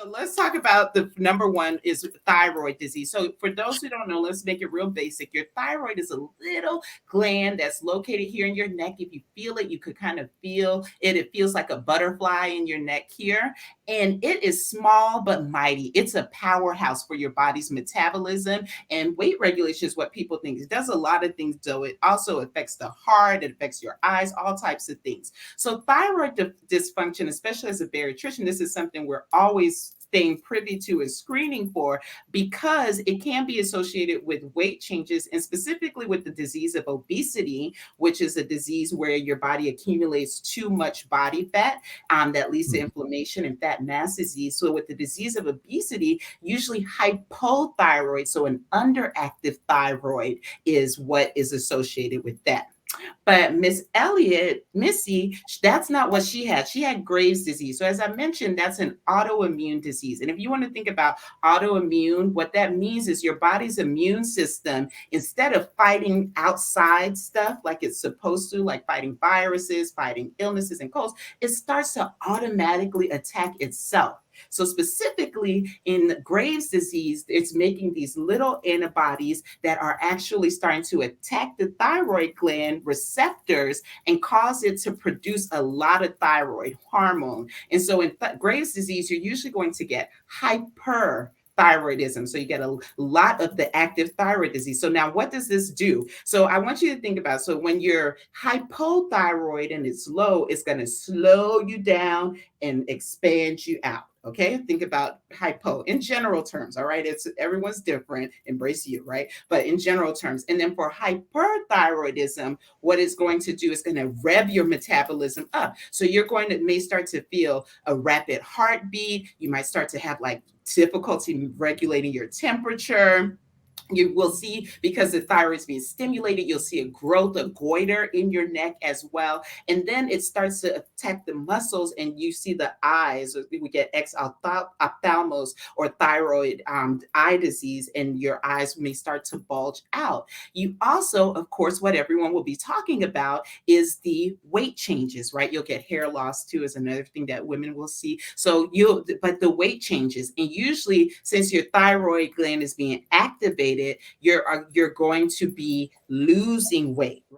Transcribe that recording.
So let's talk about the number one is thyroid disease. So for those who don't know, let's make it real basic. Your thyroid is a little gland that's located here in your neck. If you feel it, you could kind of feel it. It feels like a butterfly in your neck here. And it is small but mighty. It's a powerhouse for your body's metabolism and weight regulation is what people think. It does a lot of things, though. It also affects the heart, it affects your eyes, all types of things. So thyroid dysfunction, especially as a bariatrician, this is something we're always staying privy to and screening for because it can be associated with weight changes and specifically with the disease of obesity, which is a disease where your body accumulates too much body fat that leads to Mhm. inflammation and fat mass disease. So with the disease of obesity, usually hypothyroid, so an underactive thyroid is what is associated with that. But Miss Elliott, Missy, that's not what she had. She had Graves' disease. So as I mentioned, that's an autoimmune disease. And if you want to think about autoimmune, what that means is your body's immune system, instead of fighting outside stuff like it's supposed to, like fighting viruses, fighting illnesses and colds, it starts to automatically attack itself. So, specifically in Graves' disease, it's making these little antibodies that are actually starting to attack the thyroid gland receptors and cause it to produce a lot of thyroid hormone. And so, in Graves' disease, you're usually going to get hyperthyroidism. So you get a lot of the active thyroid disease. So now what does this do? So I want you to think about, so when you're hypothyroid and it's low, it's going to slow you down and expand you out. Okay, think about hypo in general terms. All right, it's everyone's different. Embrace you, right? But in general terms, and then for hyperthyroidism, what it's going to do is going to rev your metabolism up. So you're going to may start to feel a rapid heartbeat. You might start to have like difficulty regulating your temperature. You will see, because the thyroid is being stimulated, you'll see a growth, a goiter in your neck as well. And then it starts to attack the muscles, and you see the eyes. We get ophthalmos or thyroid eye disease, and your eyes may start to bulge out. You also, of course, what everyone will be talking about is the weight changes, right? You'll get hair loss too, is another thing that women will see. So but the weight changes, and usually since your thyroid gland is being activated, you're going to be losing weight.